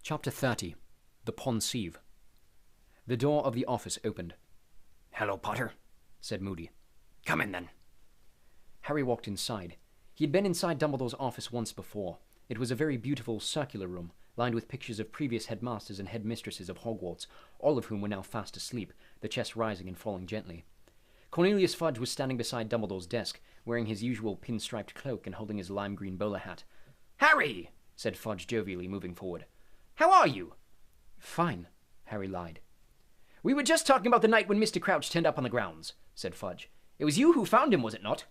Chapter 30. The Pensieve. The door of the office opened. "Hello, Potter," said Moody. "Come in, then." Harry walked inside. He had been inside Dumbledore's office once before. It was a very beautiful circular room, lined with pictures of previous headmasters and headmistresses of Hogwarts, all of whom were now fast asleep, the chest rising and falling gently. Cornelius Fudge was standing beside Dumbledore's desk, wearing his usual pinstriped cloak and holding his lime-green bowler hat. "Harry!" said Fudge jovially, moving forward. "How are you?" "Fine," Harry lied. "We were just talking about the night when Mr. Crouch turned up on the grounds," said Fudge. "It was you who found him, was it not?"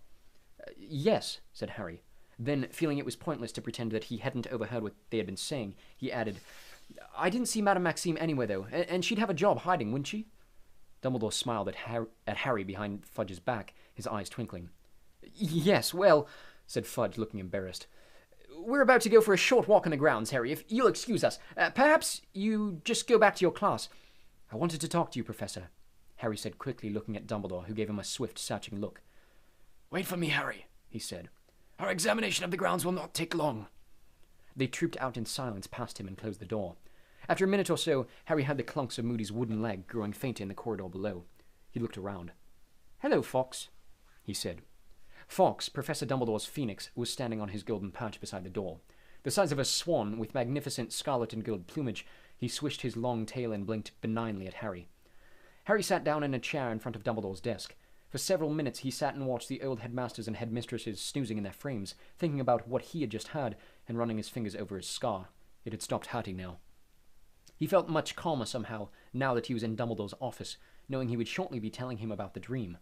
Yes," said Harry. Then, feeling it was pointless to pretend that he hadn't overheard what they had been saying, he added, "I didn't see Madame Maxime anywhere, though, and she'd have a job hiding, wouldn't she?" Dumbledore smiled at Harry behind Fudge's back, his eyes twinkling. "Yes, well," said Fudge, looking embarrassed. "We're about to go for a short walk on the grounds, Harry, if you'll excuse us. Perhaps you just go back to your class." "I wanted to talk to you, Professor," Harry said quickly, looking at Dumbledore, who gave him a swift, searching look. "Wait for me, Harry," he said. "Our examination of the grounds will not take long." They trooped out in silence past him and closed the door. After a minute or so, Harry heard the clunks of Moody's wooden leg growing fainter in the corridor below. He looked around. "Hello, Fawkes," he said. Fawkes, Professor Dumbledore's phoenix, was standing on his golden perch beside the door. The size of a swan, with magnificent scarlet and gold plumage, he swished his long tail and blinked benignly at Harry. Harry sat down in a chair in front of Dumbledore's desk. For several minutes he sat and watched the old headmasters and headmistresses snoozing in their frames, thinking about what he had just heard, and running his fingers over his scar. It had stopped hurting now. He felt much calmer somehow, now that he was in Dumbledore's office, knowing he would shortly be telling him about the dream.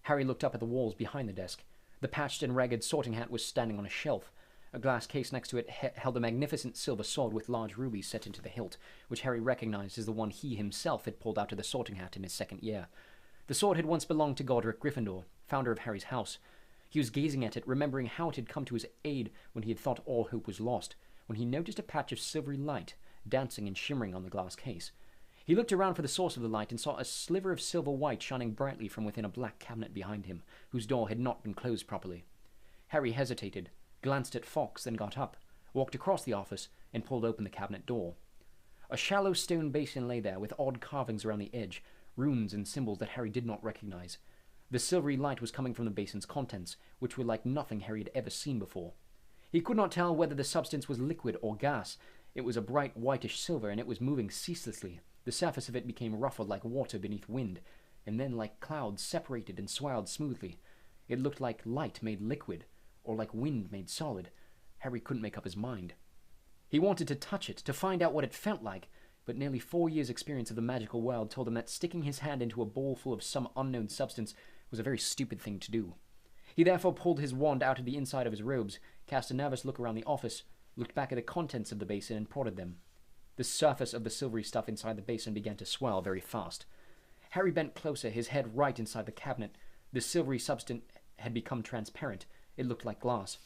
Harry looked up at the walls behind the desk. The patched and ragged sorting hat was standing on a shelf. A glass case next to it held a magnificent silver sword with large rubies set into the hilt, which Harry recognized as the one he himself had pulled out of the sorting hat in his second year. The sword had once belonged to Godric Gryffindor, founder of Harry's house. He was gazing at it, remembering how it had come to his aid when he had thought all hope was lost, when he noticed a patch of silvery light dancing and shimmering on the glass case. He looked around for the source of the light and saw a sliver of silver white shining brightly from within a black cabinet behind him, whose door had not been closed properly. Harry hesitated, glanced at Fawkes, then got up, walked across the office, and pulled open the cabinet door. A shallow stone basin lay there, with odd carvings around the edge, runes and symbols that Harry did not recognize. The silvery light was coming from the basin's contents, which were like nothing Harry had ever seen before. He could not tell whether the substance was liquid or gas. It was a bright whitish silver, and it was moving ceaselessly. The surface of it became ruffled like water beneath wind, and then like clouds separated and swirled smoothly. It looked like light made liquid, or like wind made solid. Harry couldn't make up his mind. He wanted to touch it, to find out what it felt like, but nearly 4 years' experience of the magical world told him that sticking his hand into a bowl full of some unknown substance was a very stupid thing to do. He therefore pulled his wand out of the inside of his robes, cast a nervous look around the office, looked back at the contents of the basin, and prodded them. The surface of the silvery stuff inside the basin began to swell very fast. Harry bent closer, his head right inside the cabinet. The silvery substance had become transparent. It looked like glass.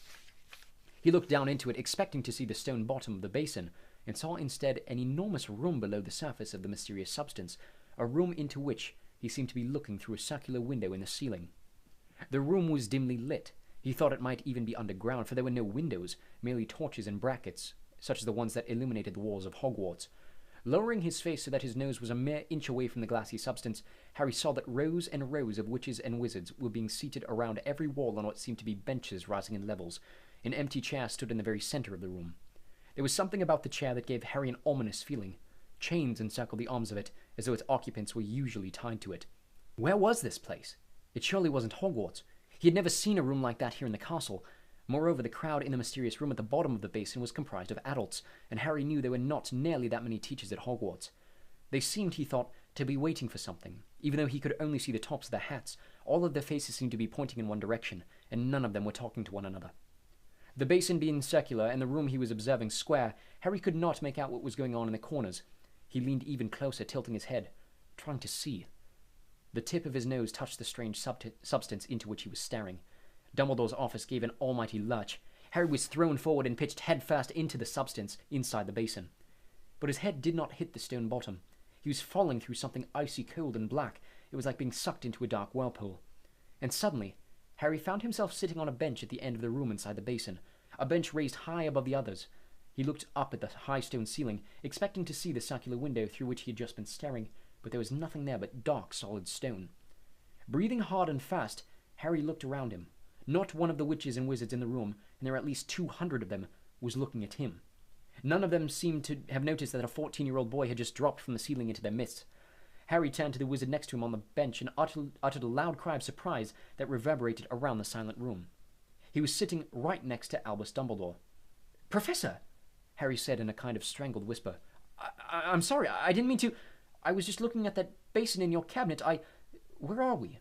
He looked down into it, expecting to see the stone bottom of the basin, and saw instead an enormous room below the surface of the mysterious substance, a room into which he seemed to be looking through a circular window in the ceiling. The room was dimly lit. He thought it might even be underground, for there were no windows, merely torches and brackets, such as the ones that illuminated the walls of Hogwarts. Lowering his face so that his nose was a mere inch away from the glassy substance, Harry saw that rows and rows of witches and wizards were being seated around every wall on what seemed to be benches rising in levels. An empty chair stood in the very center of the room. There was something about the chair that gave Harry an ominous feeling. Chains encircled the arms of it, as though its occupants were usually tied to it. Where was this place? It surely wasn't Hogwarts. He had never seen a room like that here in the castle. Moreover, the crowd in the mysterious room at the bottom of the basin was comprised of adults, and Harry knew there were not nearly that many teachers at Hogwarts. They seemed, he thought, to be waiting for something. Even though he could only see the tops of their hats, all of their faces seemed to be pointing in one direction, and none of them were talking to one another. The basin being circular and the room he was observing square, Harry could not make out what was going on in the corners. He leaned even closer, tilting his head, trying to see. The tip of his nose touched the strange substance into which he was staring. Dumbledore's office gave an almighty lurch. Harry was thrown forward and pitched headfirst into the substance inside the basin. But his head did not hit the stone bottom. He was falling through something icy cold and black. It was like being sucked into a dark whirlpool. And suddenly, Harry found himself sitting on a bench at the end of the room inside the basin, a bench raised high above the others. He looked up at the high stone ceiling, expecting to see the circular window through which he had just been staring, but there was nothing there but dark, solid stone. Breathing hard and fast, Harry looked around him. Not one of the witches and wizards in the room, and there were at least 200 of them, was looking at him. None of them seemed to have noticed that a 14-year-old boy had just dropped from the ceiling into their midst. Harry turned to the wizard next to him on the bench and uttered a loud cry of surprise that reverberated around the silent room. He was sitting right next to Albus Dumbledore. "Professor!" Harry said in a kind of strangled whisper. I'm sorry, I didn't mean to. I was just looking at that basin in your cabinet. Where are we?"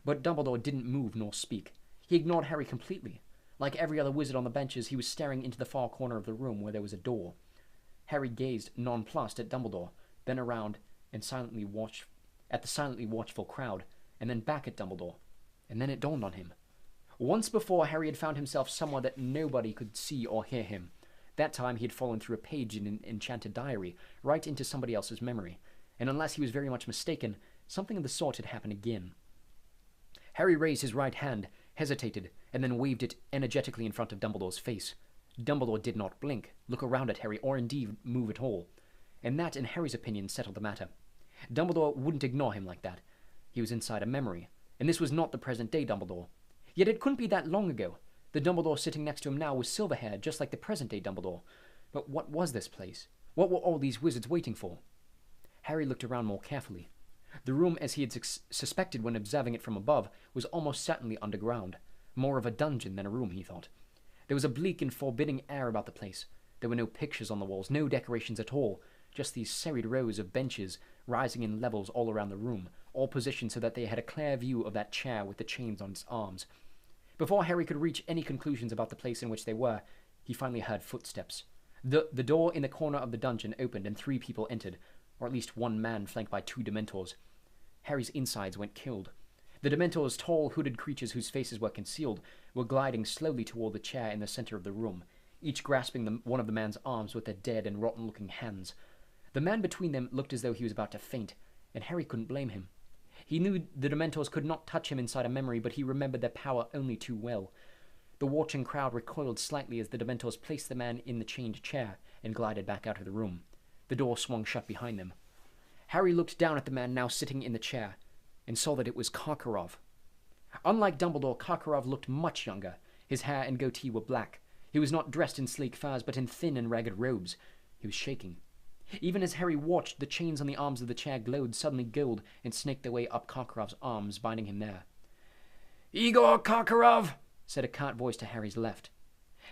But Dumbledore didn't move nor speak. He ignored Harry completely. Like every other wizard on the benches, he was staring into the far corner of the room where there was a door. Harry gazed nonplussed at Dumbledore, then around and silently watchful crowd, and then back at Dumbledore. And then it dawned on him. Once before, Harry had found himself somewhere that nobody could see or hear him. That time he had fallen through a page in an enchanted diary, right into somebody else's memory, and unless he was very much mistaken, something of the sort had happened again. Harry raised his right hand, hesitated, and then waved it energetically in front of Dumbledore's face. Dumbledore did not blink, look around at Harry, or indeed move at all, and that, in Harry's opinion, settled the matter. Dumbledore wouldn't ignore him like that. He was inside a memory, and this was not the present-day Dumbledore. Yet it couldn't be that long ago. The Dumbledore sitting next to him now was silver-haired, just like the present-day Dumbledore. But what was this place? What were all these wizards waiting for? Harry looked around more carefully. The room, as he had suspected when observing it from above, was almost certainly underground. More of a dungeon than a room, he thought. There was a bleak and forbidding air about the place. There were no pictures on the walls, no decorations at all, just these serried rows of benches rising in levels all around the room, all positioned so that they had a clear view of that chair with the chains on its arms. Before Harry could reach any conclusions about the place in which they were, he finally heard footsteps. The door in the corner of the dungeon opened and 3 people entered, or at least 1 man flanked by 2 Dementors. Harry's insides went cold. The Dementors, tall, hooded creatures whose faces were concealed, were gliding slowly toward the chair in the center of the room, each grasping one of the man's arms with their dead and rotten-looking hands. The man between them looked as though he was about to faint, and Harry couldn't blame him. He knew the Dementors could not touch him inside a memory, but he remembered their power only too well. The watching crowd recoiled slightly as the Dementors placed the man in the chained chair and glided back out of the room. The door swung shut behind them. Harry looked down at the man now sitting in the chair and saw that it was Karkaroff. Unlike Dumbledore, Karkaroff looked much younger. His hair and goatee were black. He was not dressed in sleek furs, but in thin and ragged robes. He was shaking. Even as Harry watched, the chains on the arms of the chair glowed suddenly gold and snaked their way up Karkaroff's arms, binding him there. "Igor Karkaroff!" said a curt voice to Harry's left.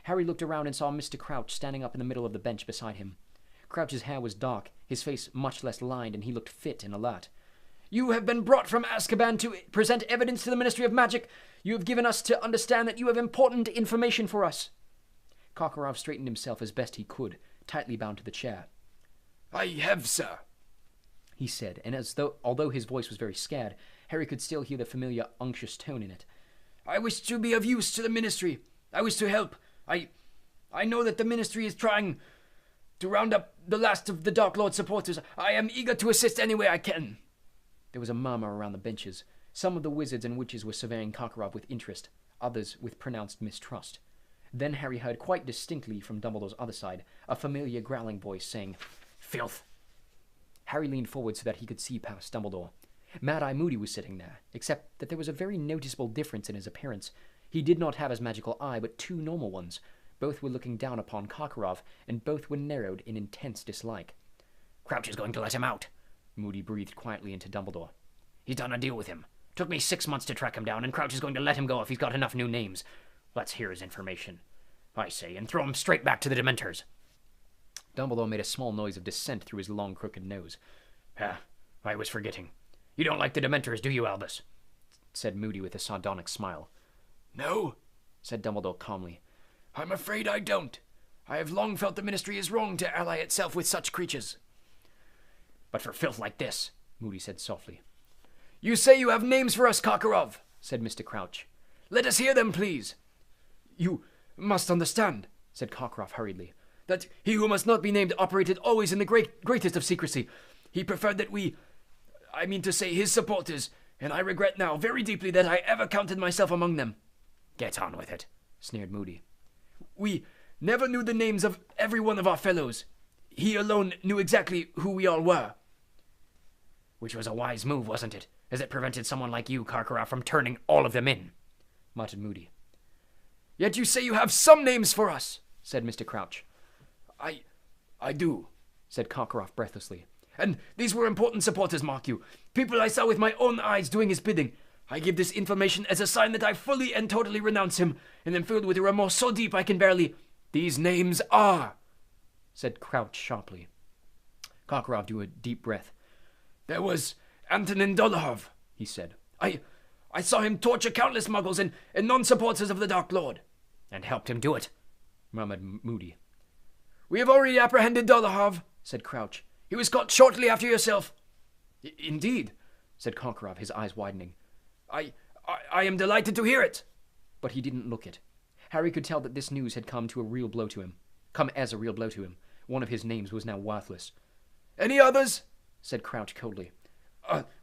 Harry looked around and saw Mr. Crouch standing up in the middle of the bench beside him. Crouch's hair was dark, his face much less lined, and he looked fit and alert. "You have been brought from Azkaban to present evidence to the Ministry of Magic. You have given us to understand that you have important information for us." Karkaroff straightened himself as best he could, tightly bound to the chair. "I have, sir," he said, and although his voice was very scared, Harry could still hear the familiar unctuous tone in it. "I wish to be of use to the Ministry. I wish to help. I know that the Ministry is trying to round up the last of the Dark Lord supporters. I am eager to assist any way I can." There was a murmur around the benches. Some of the wizards and witches were surveying Karkaroff with interest, others with pronounced mistrust. Then Harry heard quite distinctly from Dumbledore's other side a familiar growling voice saying, "Filth!" Harry leaned forward so that he could see past Dumbledore. Mad-Eye Moody was sitting there, except that there was a very noticeable difference in his appearance. He did not have his magical eye, but 2 normal ones. Both were looking down upon Karkaroff, and both were narrowed in intense dislike. "Crouch is going to let him out," Moody breathed quietly into Dumbledore. "He's done a deal with him. Took me 6 months to track him down, and Crouch is going to let him go if he's got enough new names. Let's hear his information, I say, and throw him straight back to the Dementors." Dumbledore made a small noise of dissent through his long, crooked nose. I was forgetting. You don't like the Dementors, do you, Albus?" said Moody with a sardonic smile. "No," said Dumbledore calmly. "I'm afraid I don't. I have long felt the Ministry is wrong to ally itself with such creatures." "But for filth like this," Moody said softly. "You say you have names for us, Karkaroff," said Mr. Crouch. "Let us hear them, please." "You must understand," said Karkaroff hurriedly, "that he who must not be named operated always in the greatest of secrecy. He preferred that I mean to say his supporters, and I regret now very deeply that I ever counted myself among them." "Get on with it," sneered Moody. We never knew the names of every one of our fellows. He alone knew exactly who we all were. Which was a wise move, wasn't it? As it prevented someone like you, Karkaroff, from turning all of them in, muttered Moody. Yet you say you have some names for us, said Mr. Crouch. I do, said Karkaroff breathlessly. And these were important supporters, mark you. People I saw with my own eyes doing his bidding. I give this information as a sign that I fully and totally renounce him, and am filled with a remorse so deep I can barely... These names are, said Crouch sharply. Karkaroff drew a deep breath. There was Antonin Dolohov, he said. I saw him torture countless muggles and non-supporters of the Dark Lord. And helped him do it, murmured Moody. We have already apprehended Dolohov, said Crouch. He was caught shortly after yourself. Indeed, said Karkaroff, his eyes widening. I am delighted to hear it. But he didn't look it. Harry could tell that this news had come as a real blow to him. One of his names was now worthless. Any others? Said Crouch coldly.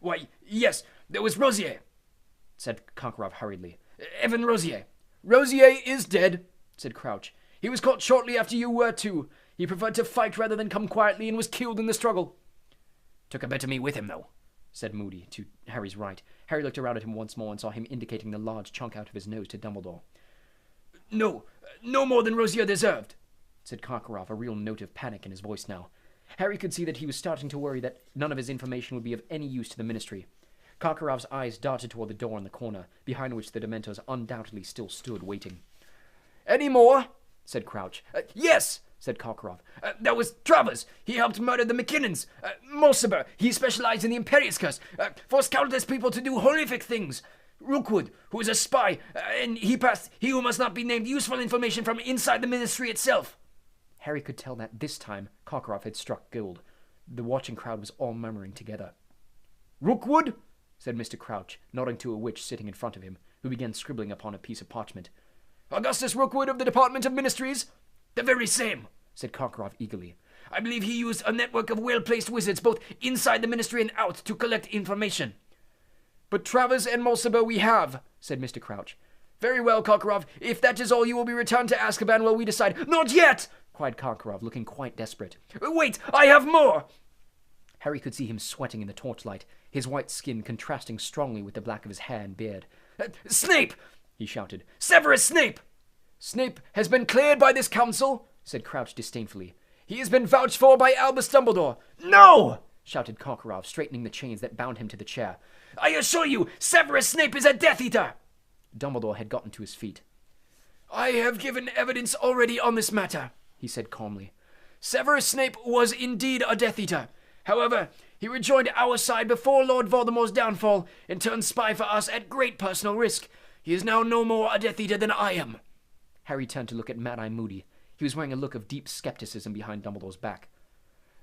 Why, yes, there was Rosier, said Karkaroff hurriedly. Evan Rosier. Rosier is dead, said Crouch. He was caught shortly after you were too. He preferred to fight rather than come quietly and was killed in the struggle. Took a bit of me with him, though, said Moody to Harry's right. Harry looked around at him once more and saw him indicating the large chunk out of his nose to Dumbledore. No more than Rosier deserved, said Karkaroff, a real note of panic in his voice now. Harry could see that he was starting to worry that none of his information would be of any use to the Ministry. Karkaroff's eyes darted toward the door in the corner, behind which the Dementors undoubtedly still stood waiting. Any more? Said Crouch. Yes, said Karkaroff. That was Travers. He helped murder the McKinnons. Mortimer, he specialized in the Imperius Curse. Forced countless people to do horrific things. Rookwood, who is a spy, and he who must not be named, useful information from inside the Ministry itself. Harry could tell that this time Karkaroff had struck gold. The watching crowd was all murmuring together. Rookwood? Said Mr. Crouch, nodding to a witch sitting in front of him, who began scribbling upon a piece of parchment. Augustus Rookwood of the Department of Ministries? The very same, said Karkaroff eagerly. I believe he used a network of well-placed wizards both inside the Ministry and out to collect information. But Travers and Mortimer we have, said Mr. Crouch. Very well, Karkaroff. If that is all, you will be returned to Azkaban while we decide. Not yet! Cried Karkaroff, looking quite desperate. Wait, I have more! Harry could see him sweating in the torchlight, his white skin contrasting strongly with the black of his hair and beard. Snape! He shouted. Severus Snape! Snape has been cleared by this council, said Crouch disdainfully. He has been vouched for by Albus Dumbledore. No! Shouted Karkaroff, straightening the chains that bound him to the chair. I assure you, Severus Snape is a Death Eater! Dumbledore had gotten to his feet. I have given evidence already on this matter, he said calmly. Severus Snape was indeed a Death Eater. However, he rejoined our side before Lord Voldemort's downfall and turned spy for us at great personal risk. He is now no more a Death Eater than I am. Harry turned to look at Mad-Eye Moody. He was wearing a look of deep skepticism behind Dumbledore's back.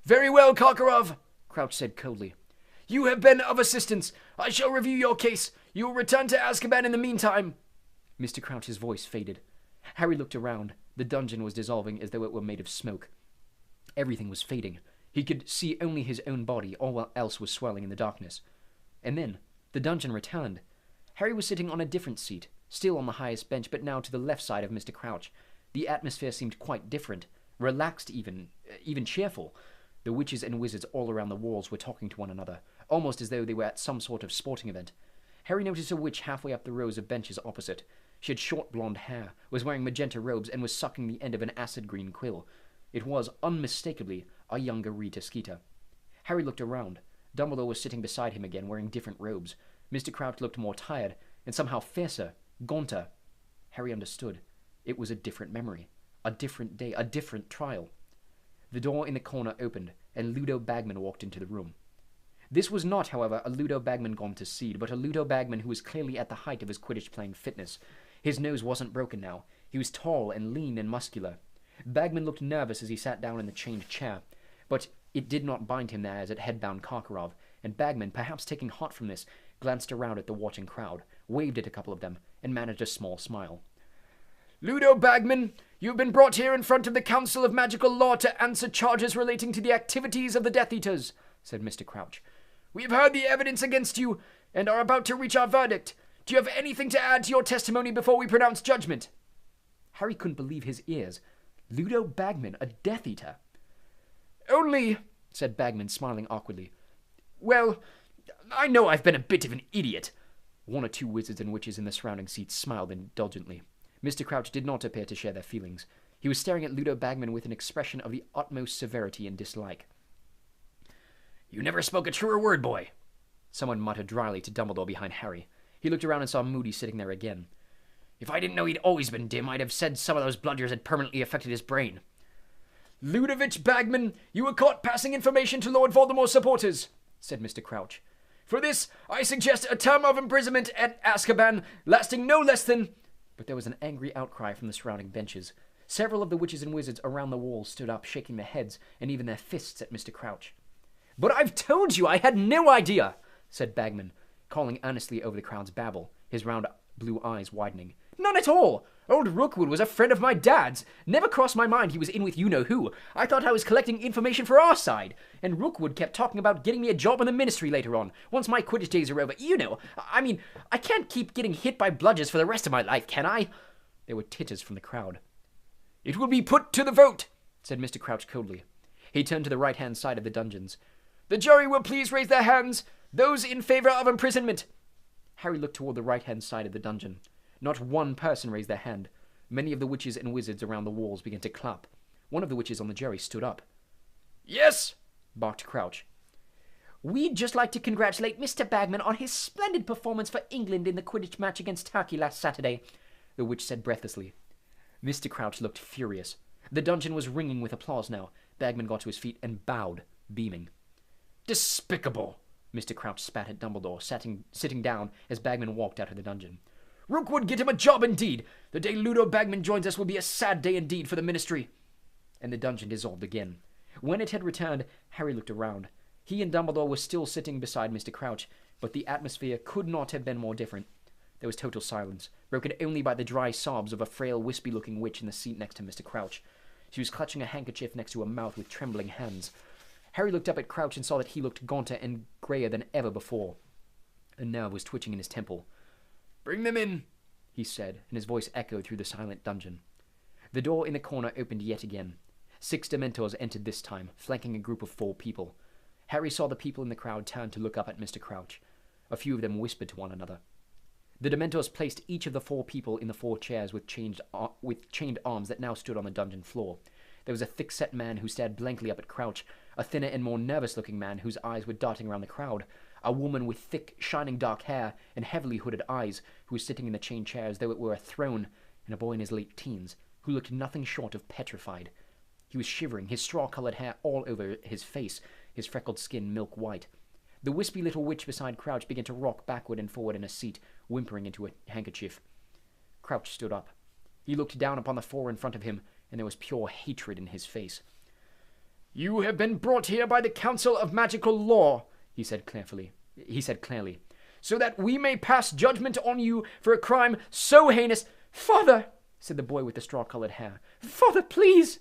Very well, Karkaroff, Crouch said coldly. You have been of assistance. I shall review your case. You will return to Azkaban in the meantime. Mr. Crouch's voice faded. Harry looked around. The dungeon was dissolving as though it were made of smoke. Everything was fading. He could see only his own body, all else was swirling in the darkness. And then, the dungeon returned. Harry was sitting on a different seat, still on the highest bench, but now to the left side of Mr. Crouch. The atmosphere seemed quite different, relaxed even cheerful. The witches and wizards all around the walls were talking to one another, almost as though they were at some sort of sporting event. Harry noticed a witch halfway up the rows of benches opposite. She had short blonde hair, was wearing magenta robes, and was sucking the end of an acid-green quill. It was, unmistakably, a younger Rita Skeeter. Harry looked around. Dumbledore was sitting beside him again, wearing different robes. Mr. Crouch looked more tired, and somehow fiercer, gaunter. Harry understood. It was a different memory, a different day, a different trial. The door in the corner opened, and Ludo Bagman walked into the room. This was not, however, a Ludo Bagman gone to seed, but a Ludo Bagman who was clearly at the height of his Quidditch-playing fitness. His nose wasn't broken now. He was tall and lean and muscular. Bagman looked nervous as he sat down in the chained chair, but it did not bind him there as it had bound Karkaroff, and Bagman, perhaps taking heart from this, glanced around at the watching crowd, waved at a couple of them, and managed a small smile. Ludo Bagman, you have been brought here in front of the Council of Magical Law to answer charges relating to the activities of the Death Eaters, said Mr. Crouch. We have heard the evidence against you, and are about to reach our verdict. Do you have anything to add to your testimony before we pronounce judgment? Harry couldn't believe his ears. Ludo Bagman, a Death Eater. Only, said Bagman, smiling awkwardly. Well, I know I've been a bit of an idiot. One or two wizards and witches in the surrounding seats smiled indulgently. Mr. Crouch did not appear to share their feelings. He was staring at Ludo Bagman with an expression of the utmost severity and dislike. You never spoke a truer word, boy, someone muttered dryly to Dumbledore behind Harry. He looked around and saw Moody sitting there again. If I didn't know he'd always been dim, I'd have said some of those bludgers had permanently affected his brain. Ludovic Bagman, you were caught passing information to Lord Voldemort's supporters, said Mr. Crouch. For this, I suggest a term of imprisonment at Azkaban, lasting no less than... But there was an angry outcry from the surrounding benches. Several of the witches and wizards around the walls stood up, shaking their heads and even their fists at Mr. Crouch. But I've told you I had no idea, said Bagman, calling earnestly over the crowd's babble, his round blue eyes widening. None at all. Old Rookwood was a friend of my dad's. Never crossed my mind he was in with you-know-who. I thought I was collecting information for our side. And Rookwood kept talking about getting me a job in the ministry later on, once my Quidditch days are over. You know, I mean, I can't keep getting hit by bludgers for the rest of my life, can I? There were titters from the crowd. It will be put to the vote, said Mr. Crouch coldly. He turned to the right-hand side of the dungeons. The jury will please raise their hands. Those in favor of imprisonment. Harry looked toward the right-hand side of the dungeon. Not one person raised their hand. Many of the witches and wizards around the walls began to clap. One of the witches on the jury stood up. Yes, barked Crouch. We'd just like to congratulate Mr. Bagman on his splendid performance for England in the Quidditch match against Turkey last Saturday, the witch said breathlessly. Mr. Crouch looked furious. The dungeon was ringing with applause now. Bagman got to his feet and bowed, beaming. Despicable, Mr. Crouch spat at Dumbledore, sitting down as Bagman walked out of the dungeon. Rookwood get him a job indeed. The day Ludo Bagman joins us will be a sad day indeed for the ministry. And the dungeon dissolved again. When it had returned, Harry looked around. He and Dumbledore were still sitting beside Mr. Crouch, but the atmosphere could not have been more different. There was total silence, broken only by the dry sobs of a frail, wispy-looking witch in the seat next to Mr. Crouch. She was clutching a handkerchief next to her mouth with trembling hands. Harry looked up at Crouch and saw that he looked gaunter and greyer than ever before. A nerve was twitching in his temple. Bring them in, he said, and his voice echoed through the silent dungeon. The door in the corner opened yet again. 6 Dementors entered this time, flanking a group of 4 people. Harry saw the people in the crowd turn to look up at Mr. Crouch. A few of them whispered to one another. The Dementors placed each of the 4 people in the 4 chairs with chained arms that now stood on the dungeon floor. There was a thick-set man who stared blankly up at Crouch, a thinner and more nervous-looking man whose eyes were darting around the crowd, a woman with thick, shining dark hair and heavily hooded eyes who was sitting in the chained chair as though it were a throne, and a boy in his late teens who looked nothing short of petrified. He was shivering, his straw-colored hair all over his face, his freckled skin milk-white. The wispy little witch beside Crouch began to rock backward and forward in a seat, whimpering into a handkerchief. Crouch stood up. He looked down upon the 4 in front of him, and there was pure hatred in his face. You have been brought here by the Council of Magical Law, he said clearly, so that we may pass judgment on you for a crime so heinous. Father, said the boy with the straw-colored hair. Father, please.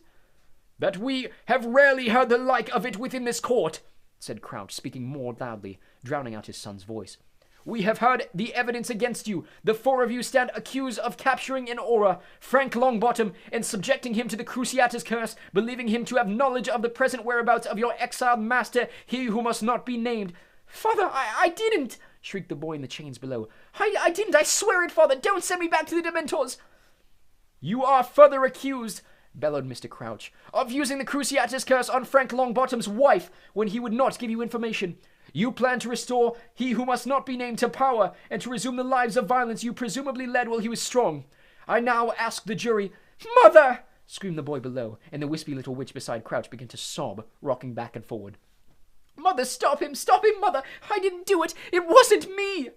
That we have rarely heard the like of it within this court, said Crouch, speaking more loudly, drowning out his son's voice. We have heard the evidence against you. The 4 of you stand accused of capturing in Aura Frank Longbottom and subjecting him to the Cruciatus Curse, believing him to have knowledge of the present whereabouts of your exiled master, he who must not be named. Father, I didn't, shrieked the boy in the chains below. I didn't, I swear it, Father. Don't send me back to the Dementors. You are further accused, bellowed Mr. Crouch, of using the Cruciatus Curse on Frank Longbottom's wife when he would not give you information. You plan to restore he who must not be named to power and to resume the lives of violence you presumably led while he was strong. I now ask the jury... Mother! Screamed the boy below, and the wispy little witch beside Crouch began to sob, rocking back and forward. Mother, stop him, Mother! I didn't do it! It wasn't me!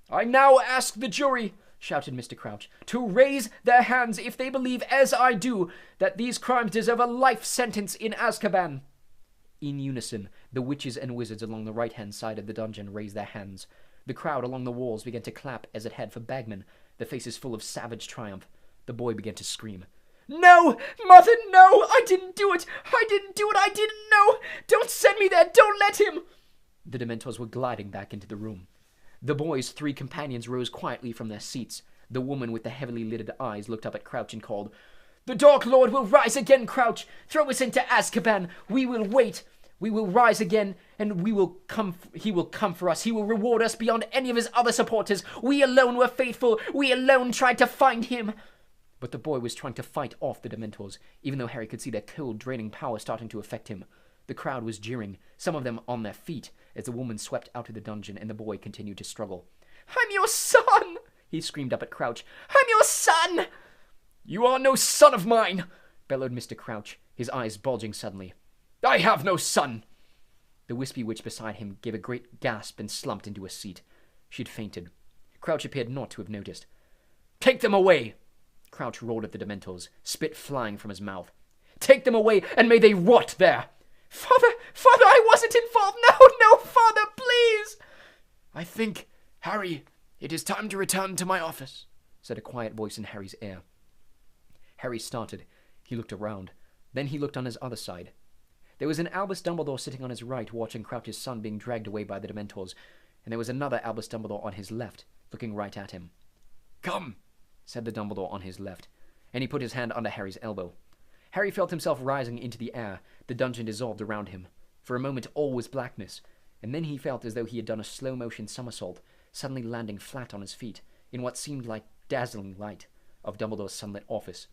I now ask the jury, shouted Mr. Crouch, to raise their hands if they believe, as I do, that these crimes deserve a life sentence in Azkaban. In unison, the witches and wizards along the right-hand side of the dungeon raised their hands. The crowd along the walls began to clap as it had for Bagman, their faces full of savage triumph. The boy began to scream. No! Mother, no! I didn't do it! I didn't do it! I didn't know! Don't send me there! Don't let him! The Dementors were gliding back into the room. The boy's 3 companions rose quietly from their seats. The woman with the heavily lidded eyes looked up at Crouch and called, The Dark Lord will rise again, Crouch. Throw us into Azkaban. We will wait. We will rise again, and he will come for us. He will reward us beyond any of his other supporters. We alone were faithful. We alone tried to find him. But the boy was trying to fight off the Dementors, even though Harry could see their cold, draining power starting to affect him. The crowd was jeering, some of them on their feet, as the woman swept out of the dungeon and the boy continued to struggle. "I'm your son!" he screamed up at Crouch. "I'm your son!" "You are no son of mine!" bellowed Mr. Crouch, his eyes bulging suddenly. "I have no son!" The wispy witch beside him gave a great gasp and slumped into a seat. She had fainted. Crouch appeared not to have noticed. "Take them away!" Crouch roared at the Dementors, spit flying from his mouth. "Take them away, and may they rot there!" Father, I wasn't involved. No, Father, please!" "I think, Harry, it is time to return to my office," said a quiet voice in Harry's ear. Harry started. He looked around. Then he looked on his other side. There was an Albus Dumbledore sitting on his right, watching Crouch's son being dragged away by the Dementors, and there was another Albus Dumbledore on his left, looking right at him. "Come," said the Dumbledore on his left, and he put his hand under Harry's elbow. Harry felt himself rising into the air. The dungeon dissolved around him. For a moment all was blackness, and then he felt as though he had done a slow-motion somersault, suddenly landing flat on his feet, in what seemed like dazzling light of Dumbledore's sunlit office.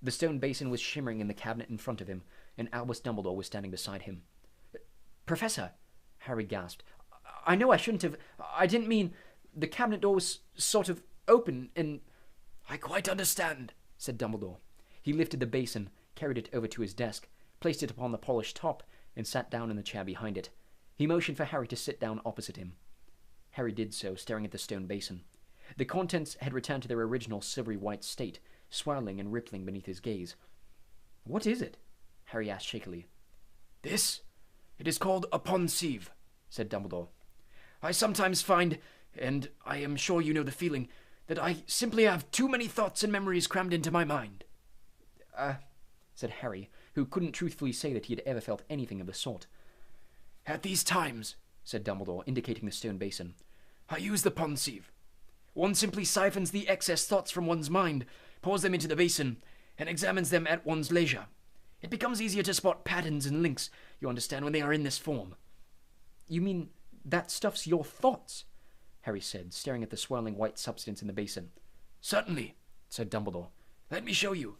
The stone basin was shimmering in the cabinet in front of him, and Albus Dumbledore was standing beside him. "Professor," Harry gasped, "I know I shouldn't have... I didn't mean... The cabinet door was sort of open, and..." "I quite understand," said Dumbledore. He lifted the basin, carried it over to his desk, placed it upon the polished top, and sat down in the chair behind it. He motioned for Harry to sit down opposite him. Harry did so, staring at the stone basin. The contents had returned to their original silvery white state, swirling and rippling beneath his gaze. "What is it?" Harry asked shakily. It is called a Pensieve," said Dumbledore. "I sometimes find, and I am sure you know the feeling, that I simply have too many thoughts and memories crammed into my mind." Said Harry, who couldn't truthfully say that he had ever felt anything of the sort. "At these times," said Dumbledore, indicating the stone basin, "I use the Pensieve. One simply siphons the excess thoughts from one's mind, pours them into the basin, and examines them at one's leisure. It becomes easier to spot patterns and links, you understand, when they are in this form." "You mean that stuff's your thoughts?" Harry said, staring at the swirling white substance in the basin. "Certainly," said Dumbledore. "Let me show you."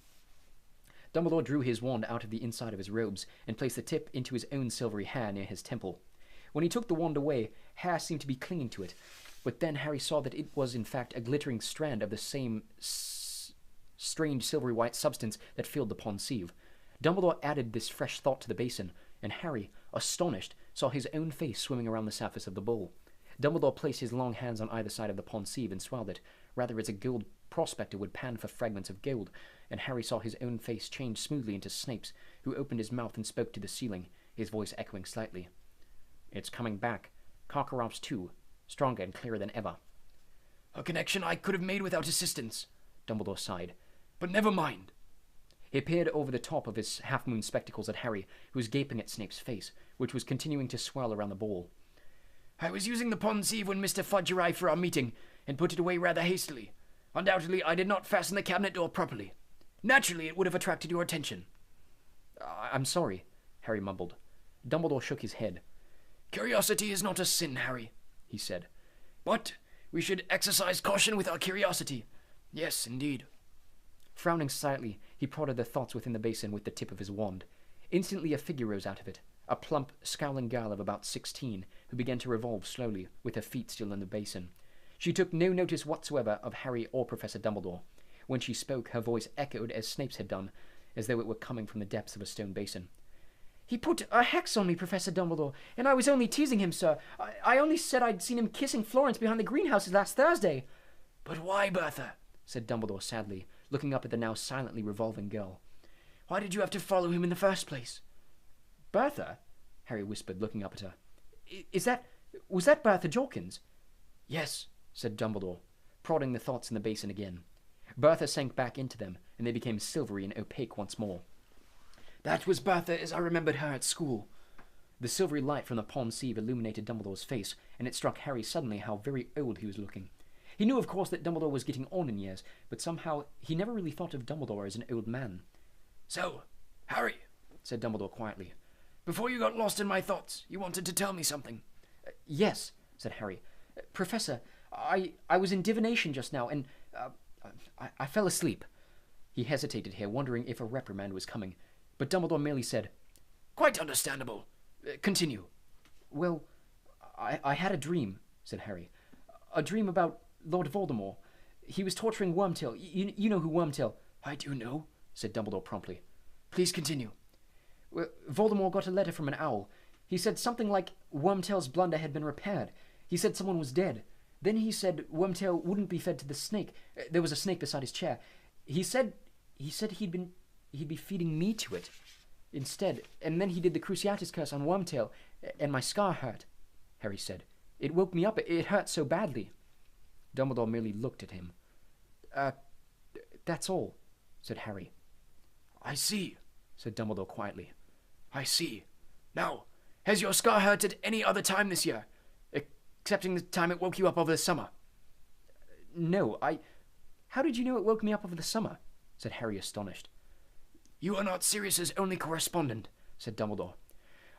Dumbledore drew his wand out of the inside of his robes and placed the tip into his own silvery hair near his temple. When he took the wand away, hair seemed to be clinging to it, but then Harry saw that it was in fact a glittering strand of the same strange silvery white substance that filled the Pensieve. Dumbledore added this fresh thought to the basin, and Harry, astonished, saw his own face swimming around the surface of the bowl. Dumbledore placed his long hands on either side of the Pensieve and swirled it, rather as a gold prospector would pan for fragments of gold, and Harry saw his own face change smoothly into Snape's, who opened his mouth and spoke to the ceiling, his voice echoing slightly. "It's coming back. Karkaroff's too, stronger and clearer than ever." "A connection I could have made without assistance," Dumbledore sighed. "But never mind." He peered over the top of his half-moon spectacles at Harry, who was gaping at Snape's face, which was continuing to swirl around the ball. "I was using the Pensieve when Mr. Fudge arrived for our meeting, and put it away rather hastily. Undoubtedly, I did not fasten the cabinet door properly. Naturally, it would have attracted your attention." I'm sorry," Harry mumbled. Dumbledore shook his head. "Curiosity is not a sin, Harry," he said. "But we should exercise caution with our curiosity. Yes, indeed." Frowning slightly, he prodded the thoughts within the basin with the tip of his wand. Instantly a figure rose out of it, a plump, scowling girl of about 16, who began to revolve slowly, with her feet still in the basin. She took no notice whatsoever of Harry or Professor Dumbledore. When she spoke, her voice echoed as Snape's had done, as though it were coming from the depths of a stone basin. "He put a hex on me, Professor Dumbledore, and I was only teasing him, sir. I only said I'd seen him kissing Florence behind the greenhouses last Thursday." "But why, Bertha?" said Dumbledore sadly, looking up at the now silently revolving girl. "Why did you have to follow him in the first place?" "Bertha?" Harry whispered, looking up at her. Was that Bertha Jorkins?" "Yes," said Dumbledore, prodding the thoughts in the basin again. Bertha sank back into them, and they became silvery and opaque once more. "That was Bertha as I remembered her at school." The silvery light from the Pensieve illuminated Dumbledore's face, and it struck Harry suddenly how very old he was looking. He knew, of course, that Dumbledore was getting on in years, but somehow he never really thought of Dumbledore as an old man. So, Harry, said Dumbledore quietly, before you got lost in my thoughts, you wanted to tell me something. Yes, said Harry. Professor, I was in divination just now, and I fell asleep. He hesitated here, wondering if a reprimand was coming, but Dumbledore merely said, Quite understandable. Continue. Well, I had a dream, said Harry. A dream about Lord Voldemort. He was torturing Wormtail. You know who Wormtail... I do know, said Dumbledore promptly. Please continue. Well, Voldemort got a letter from an owl. He said something like Wormtail's blunder had been repaired. He said someone was dead. Then he said Wormtail wouldn't be fed to the snake. There was a snake beside his chair. He said he'd be feeding me to it instead. And then he did the Cruciatus curse on Wormtail, and my scar hurt, Harry said. It woke me up. It hurt so badly. Dumbledore merely looked at him. That's all, said Harry. I see, said Dumbledore quietly. I see. Now, has your scar hurt at any other time this year, excepting the time it woke you up over the summer? No, How did you know it woke me up over the summer? Said Harry, astonished. You are not Sirius's only correspondent, said Dumbledore.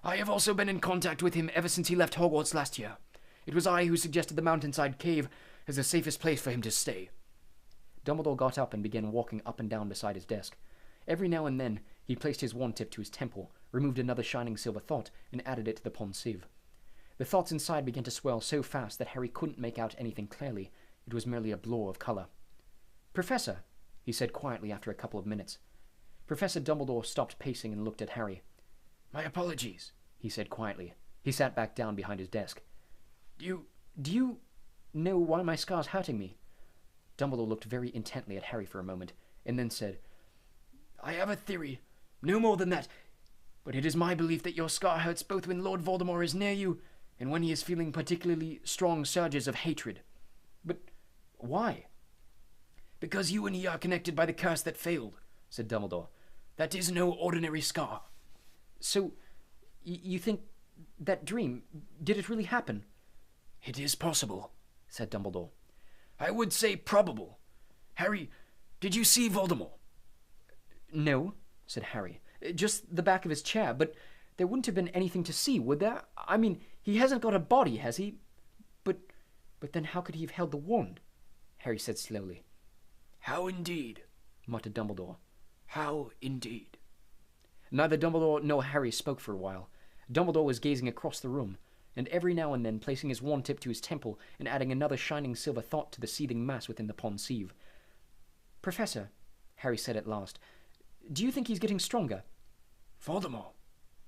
I have also been in contact with him ever since he left Hogwarts last year. It was I who suggested the mountainside cave as the safest place for him to stay. Dumbledore got up and began walking up and down beside his desk. Every now and then, he placed his wand tip to his temple, removed another shining silver thought, and added it to the Pensieve. The thoughts inside began to swirl so fast that Harry couldn't make out anything clearly. It was merely a blur of colour. Professor, he said quietly after a couple of minutes. Professor Dumbledore stopped pacing and looked at Harry. My apologies, he said quietly. He sat back down behind his desk. Do you know why my scar's hurting me? Dumbledore looked very intently at Harry for a moment, and then said, I have a theory, no more than that, but it is my belief that your scar hurts both when Lord Voldemort is near you and when he is feeling particularly strong surges of hatred. But why? Because you and he are connected by the curse that failed, said Dumbledore. That is no ordinary scar. So, you think that dream, did it really happen? It is possible, said Dumbledore. I would say probable. Harry, did you see Voldemort? No, said Harry. Just the back of his chair, but there wouldn't have been anything to see, would there? I mean, he hasn't got a body, has he? But then how could he have held the wand? Harry said slowly. How indeed, muttered Dumbledore. How indeed. Neither Dumbledore nor Harry spoke for a while. Dumbledore was gazing across the room, and every now and then placing his wand tip to his temple and adding another shining silver thought to the seething mass within the Pensieve. Professor, Harry said at last, do you think he's getting stronger? Voldemort,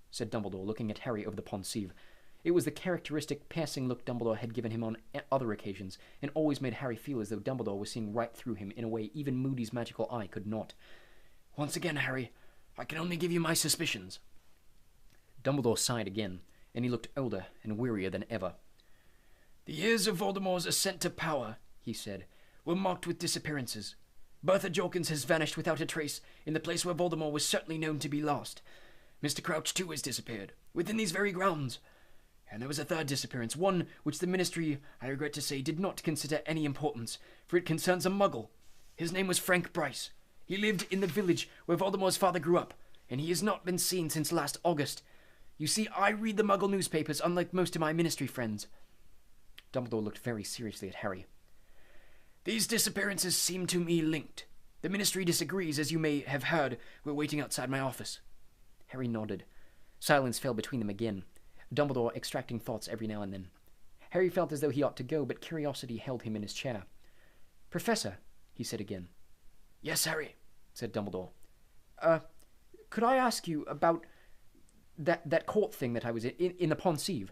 said Dumbledore, looking at Harry over the Pensieve. It was the characteristic piercing look Dumbledore had given him on other occasions, and always made Harry feel as though Dumbledore was seeing right through him in a way even Moody's magical eye could not. Once again, Harry, I can only give you my suspicions. Dumbledore sighed again, and he looked older and wearier than ever. The years of Voldemort's ascent to power, he said, were marked with disappearances. Bertha Jorkins has vanished without a trace in the place where Voldemort was certainly known to be lost. Mr. Crouch, too, has disappeared, within these very grounds. And there was a third disappearance, one which the Ministry, I regret to say, did not consider any importance, for it concerns a Muggle. His name was Frank Bryce. He lived in the village where Voldemort's father grew up, and he has not been seen since last August. You see, I read the Muggle newspapers, unlike most of my Ministry friends. Dumbledore looked very seriously at Harry. These disappearances seem to me linked. The Ministry disagrees, as you may have heard. We're waiting outside my office. Harry nodded. Silence fell between them again, Dumbledore extracting thoughts every now and then. Harry felt as though he ought to go, but curiosity held him in his chair. Professor, he said again. Yes, Harry, said Dumbledore. Could I ask you about that court thing that I was in the Pensieve?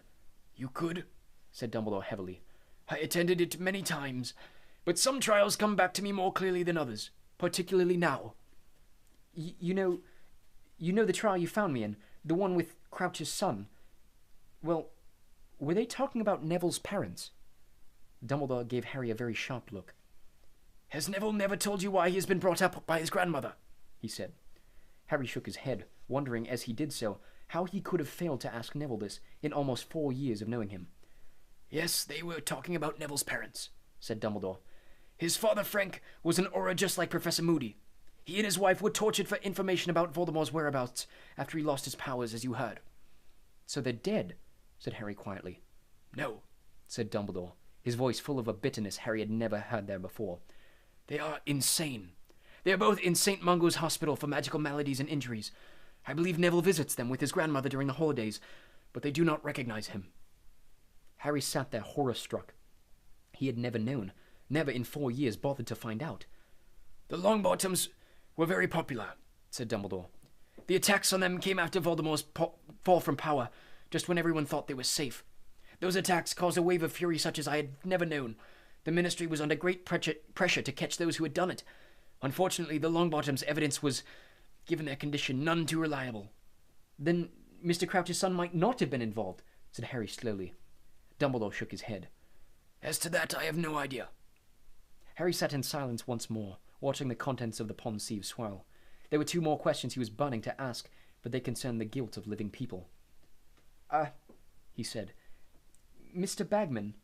You could, said Dumbledore heavily. I attended it many times, but some trials come back to me more clearly than others, particularly now. You know the trial you found me in, the one with Crouch's son. Well, were they talking about Neville's parents? Dumbledore gave Harry a very sharp look. Has Neville never told you why he has been brought up by his grandmother? He said. Harry shook his head, wondering as he did so how he could have failed to ask Neville this in almost 4 years of knowing him. Yes, they were talking about Neville's parents, said Dumbledore. His father, Frank, was an auror just like Professor Moody. He and his wife were tortured for information about Voldemort's whereabouts after he lost his powers, as you heard. So they're dead, said Harry quietly. No, said Dumbledore, his voice full of a bitterness Harry had never heard there before. they are insane. They are both in St. Mungo's Hospital for magical maladies and injuries. I believe Neville visits them with his grandmother during the holidays, but they do not recognize him. Harry sat there horror-struck. He had never known, never in 4 years bothered to find out. The Longbottoms were very popular, said Dumbledore. The attacks on them came after Voldemort's fall from power, just when everyone thought they were safe. Those attacks caused a wave of fury such as I had never known. The Ministry was under great pressure to catch those who had done it. Unfortunately, the Longbottoms' evidence was, given their condition, none too reliable. Then Mr. Crouch's son might not have been involved, said Harry slowly. Dumbledore shook his head. As to that, I have no idea. Harry sat in silence once more, watching the contents of the Pensieve swirl. There were 2 more questions he was burning to ask, but they concerned the guilt of living people. He said. Mr. Bagman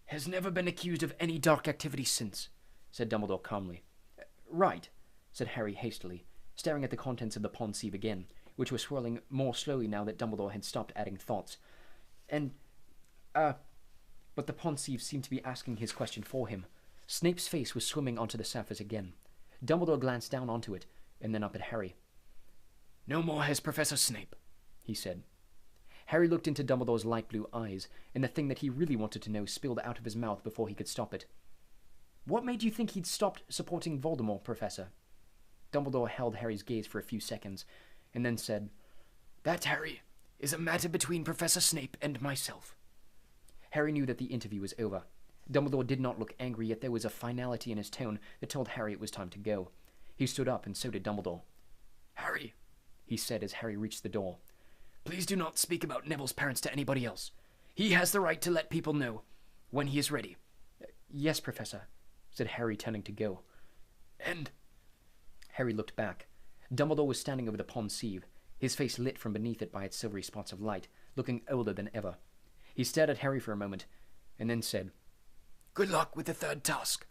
has never been accused of any dark activity since, said Dumbledore calmly. Right, said Harry hastily, staring at the contents of the Pensieve again, which were swirling more slowly now that Dumbledore had stopped adding thoughts. But the Pensieve seemed to be asking his question for him. Snape's face was swimming onto the surface again. Dumbledore glanced down onto it, and then up at Harry. No more has Professor Snape, he said. Harry looked into Dumbledore's light blue eyes, and the thing that he really wanted to know spilled out of his mouth before he could stop it. What made you think he'd stopped supporting Voldemort, Professor? Dumbledore held Harry's gaze for a few seconds, and then said, That, Harry, is a matter between Professor Snape and myself. Harry knew that the interview was over. Dumbledore did not look angry, yet there was a finality in his tone that told Harry it was time to go. He stood up, and so did Dumbledore. Harry, he said as Harry reached the door. Please do not speak about Neville's parents to anybody else. He has the right to let people know when he is ready. Yes, Professor, said Harry, turning to go. And Harry looked back. Dumbledore was standing over the Pensieve, his face lit from beneath it by its silvery spots of light, looking older than ever. He stared at Harry for a moment, and then said, Good luck with the 3rd task.